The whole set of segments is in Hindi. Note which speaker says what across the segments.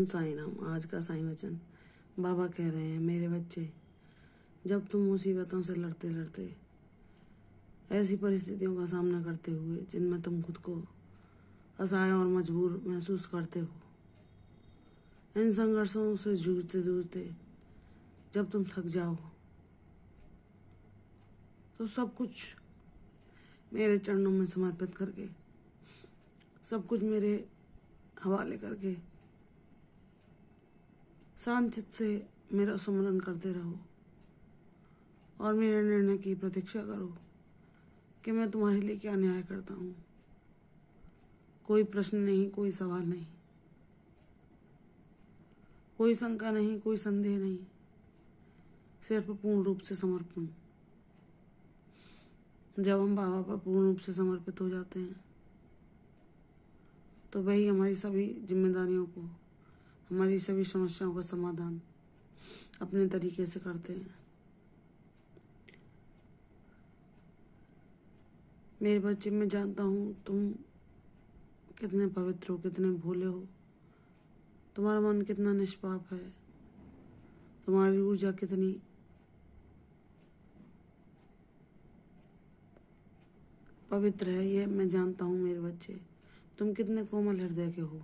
Speaker 1: ओम साईं राम। आज का साईं वचन बाबा कह रहे हैं, मेरे बच्चे, जब तुम मुसीबतों से लड़ते लड़ते ऐसी परिस्थितियों का सामना करते हुए जिनमें तुम खुद को असहाय और मजबूर महसूस करते हो, इन संघर्षों से जूझते जूझते जब तुम थक जाओ, तो सब कुछ मेरे चरणों में समर्पित करके, सब कुछ मेरे हवाले करके शांत चित्त से मेरा सुमरन करते रहो और मेरे निर्णय की प्रतीक्षा करो कि मैं तुम्हारे लिए क्या न्याय करता हूँ। कोई प्रश्न नहीं, कोई सवाल नहीं, कोई शंका नहीं, कोई संदेह नहीं, सिर्फ पूर्ण रूप से समर्पण। जब हम बाबा पर पूर्ण रूप से समर्पित हो जाते हैं तो वही हमारी सभी जिम्मेदारियों को, हमारी सभी समस्याओं का समाधान अपने तरीके से करते हैं। मेरे बच्चे, मैं जानता हूँ तुम कितने पवित्र हो, कितने भोले हो, तुम्हारा मन कितना निष्पाप है, तुम्हारी ऊर्जा कितनी पवित्र है, यह मैं जानता हूँ। मेरे बच्चे, तुम कितने कोमल हृदय के हो,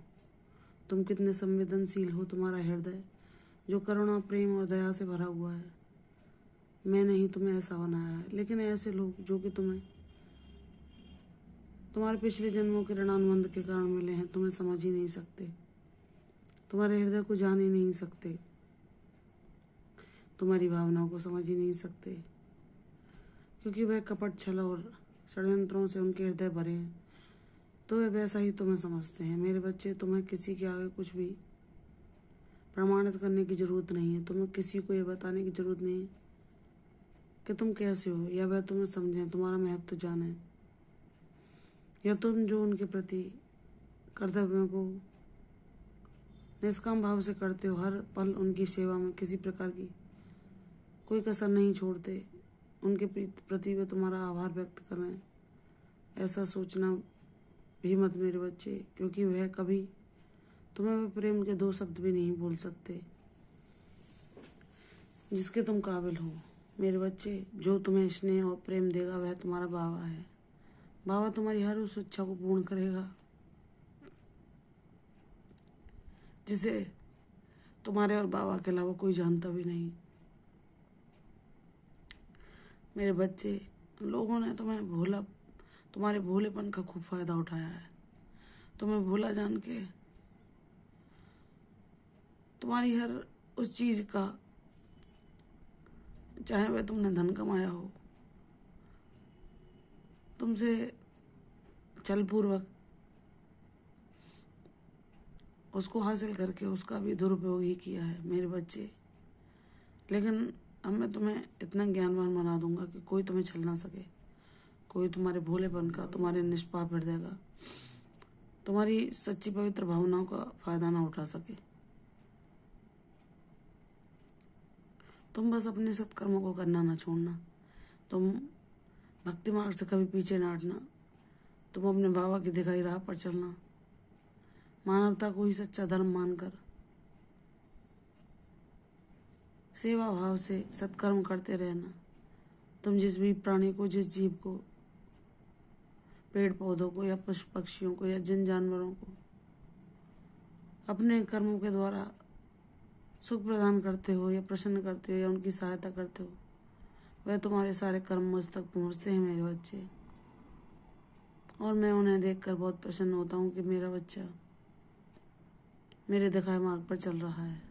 Speaker 1: तुम कितने संवेदनशील हो। तुम्हारा हृदय जो करुणा, प्रेम और दया से भरा हुआ है। मैंने ही तुम्हें ऐसा बनाया है, लेकिन ऐसे लोग जो कि तुम्हारे पिछले जन्मों के ऋणानुबंध के कारण मिले हैं, तुम्हें समझ ही नहीं सकते, तुम्हारे हृदय को जान ही नहीं सकते, तुम्हारी भावनाओं को समझ ही नहीं सकते, क्योंकि वह कपट, छल और षड्यंत्रों से उनके हृदय भरे हैं। तो वे वैसा ही तुम्हें समझते हैं। मेरे बच्चे, तुम्हें किसी के आगे कुछ भी प्रमाणित करने की जरूरत नहीं है। तुम्हें किसी को यह बताने की जरूरत नहीं है कि तुम कैसे हो, या वह तुम्हें समझें, तुम्हारा महत्व जाने, या तुम जो उनके प्रति कर्तव्यों को निष्काम भाव से करते हो, हर पल उनकी सेवा में किसी प्रकार की कोई कसर नहीं छोड़ते, उनके प्रति वे तुम्हारा आभार व्यक्त करें, ऐसा सोचना भी मत मेरे बच्चे, क्योंकि वह कभी तुम्हें वे प्रेम के 2 शब्द भी नहीं बोल सकते जिसके तुम काबिल हो। मेरे बच्चे, जो तुम्हें स्नेह और प्रेम देगा वह तुम्हारा बाबा है। बाबा तुम्हारी हर उस इच्छा को पूर्ण करेगा जिसे तुम्हारे और बाबा के अलावा कोई जानता भी नहीं। मेरे बच्चे, लोगों ने तुम्हारे भोलेपन का खूब फायदा उठाया है। तुम्हें भोला जान के तुम्हारी हर उस चीज का, चाहे वह तुमने धन कमाया हो, तुमसे छलपूर्वक उसको हासिल करके उसका भी दुरुपयोग ही किया है। मेरे बच्चे, लेकिन अब मैं तुम्हें इतना ज्ञानवान बना दूंगा कि कोई तुम्हें छल ना सके, कोई तुम्हारे भोलेपन का, तुम्हारे निष्पाप हृदय का, तुम्हारी सच्ची पवित्र भावनाओं का फायदा ना उठा सके। तुम बस अपने सत्कर्मों को करना ना छोड़ना, तुम भक्ति मार्ग से कभी पीछे ना हटना, तुम अपने बाबा की दिखाई राह पर चलना, मानवता को ही सच्चा धर्म मानकर सेवा भाव से सत्कर्म करते रहना। तुम जिस भी प्राणी को, जिस जीव को, पेड़ पौधों को या पशु पक्षियों को या जिन जानवरों को अपने कर्मों के द्वारा सुख प्रदान करते हो या प्रसन्न करते हो या उनकी सहायता करते हो, वह तुम्हारे सारे कर्म मुझ तक पहुँचते हैं मेरे बच्चे। और मैं उन्हें देखकर बहुत प्रसन्न होता हूँ कि मेरा बच्चा मेरे दिखाए मार्ग पर चल रहा है।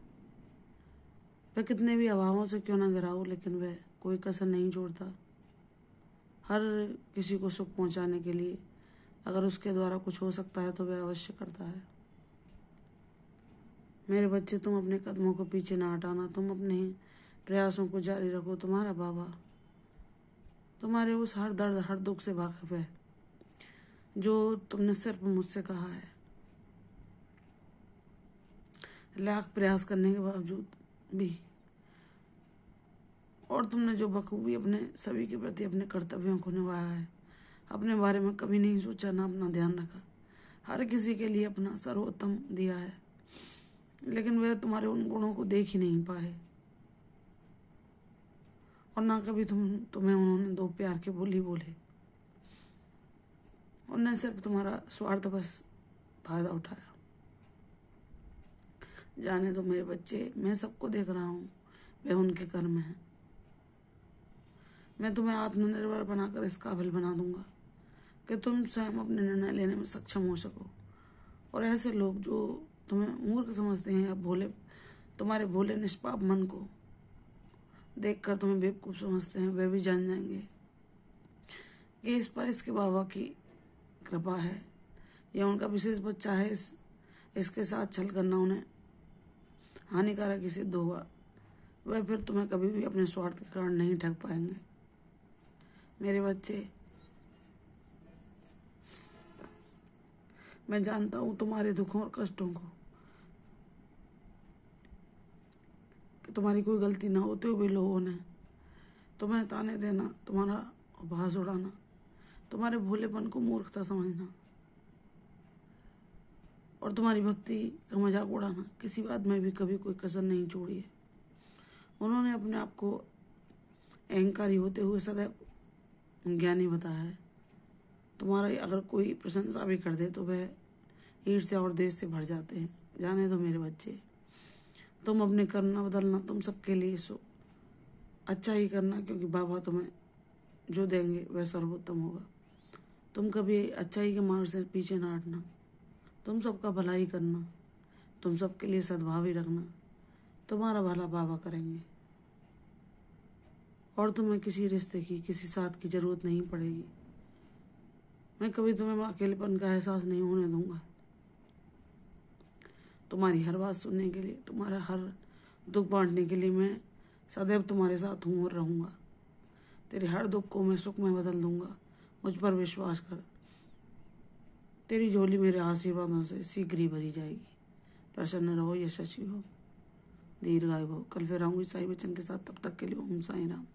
Speaker 1: वह कितने भी अभावों से क्यों ना घिरा हो, लेकिन वह कोई कसर नहीं छोड़ता। हर किसी को सुख पहुंचाने के लिए अगर उसके द्वारा कुछ हो सकता है तो वह अवश्य करता है। मेरे बच्चे, तुम अपने कदमों को पीछे ना हटाना, तुम अपने प्रयासों को जारी रखो। तुम्हारा बाबा तुम्हारे उस हर दर्द, हर दुख से वाकिफ है जो तुमने सिर्फ मुझसे कहा है। लाख प्रयास करने के बावजूद भी, और तुमने जो बखूबी अपने सभी के प्रति अपने कर्तव्यों को निभाया है, अपने बारे में कभी नहीं सोचा, ना अपना ध्यान रखा, हर किसी के लिए अपना सर्वोत्तम दिया है। लेकिन वे तुम्हारे उन गुणों को देख ही नहीं पाए, और ना कभी तुम्हें उन्होंने दो प्यार के बोली बोले। उन्होंने सिर्फ तुम्हारा स्वार्थ बस फायदा उठाया। जाने दो मेरे बच्चे, मैं सबको देख रहा हूँ, वे उनके कर्म हैं। मैं तुम्हें आत्मनिर्भर बनाकर इस काबिल बना दूंगा कि तुम स्वयं अपने निर्णय लेने में सक्षम हो सको। और ऐसे लोग जो तुम्हें मूर्ख समझते हैं या भोले, तुम्हारे भोले निष्पाप मन को देखकर तुम्हें बेवकूफ समझते हैं, वे भी जान जाएंगे कि इस पर इसके बाबा की कृपा है, या उनका विशेष बच्चा है। इसके साथ छल करना उन्हें हानिकारक ही सिद्ध होगा। वह फिर तुम्हें कभी भी अपने स्वार्थ के कारण नहीं ठग पाएंगे। मेरे बच्चे, मैं जानता हूं तुम्हारे दुखों और कष्टों को, कि तुम्हारी कोई गलती ना होते हुए लोगों ने तुम्हें ताने देना, तुम्हारा उपहास उड़ाना, तुम्हारे भोलेपन को मूर्खता समझना और तुम्हारी भक्ति का मजाक उड़ाना किसी बात में भी कभी कोई कसर नहीं छोड़ी है। उन्होंने अपने आप को अहंकारी होते हुए सदैव ज्ञानी बताया है। तुम्हारा अगर कोई प्रशंसा भी कर दे तो वह ईर्ष्या और देश से भर जाते हैं। जाने दो मेरे बच्चे, तुम अपने कर्म न बदलना, तुम सबके लिए अच्छा ही करना, क्योंकि बाबा तुम्हें जो देंगे वह सर्वोत्तम होगा। तुम कभी अच्छाई के मार्ग से पीछे न हटना, तुम सबका भला ही करना, तुम सबके लिए सद्भाव ही रखना, तुम्हारा भला बाबा करेंगे और तुम्हें किसी रिश्ते की, किसी साथ की जरूरत नहीं पड़ेगी। मैं कभी तुम्हें अकेलेपन का एहसास नहीं होने दूंगा। तुम्हारी हर बात सुनने के लिए, तुम्हारा हर दुख बांटने के लिए मैं सदैव तुम्हारे साथ हूँ और रहूंगा। तेरे हर दुख को मैं सुख में बदल दूंगा। मुझ पर विश्वास कर, तेरी झोली मेरे आशीर्वादों से शीघ्र ही भरी जाएगी। प्रसन्न रहो, यशस्वी हो, दीर्घायु हो। कल फिर आऊंगी साईं वचन के साथ। तब तक के लिए ओम साईं राम।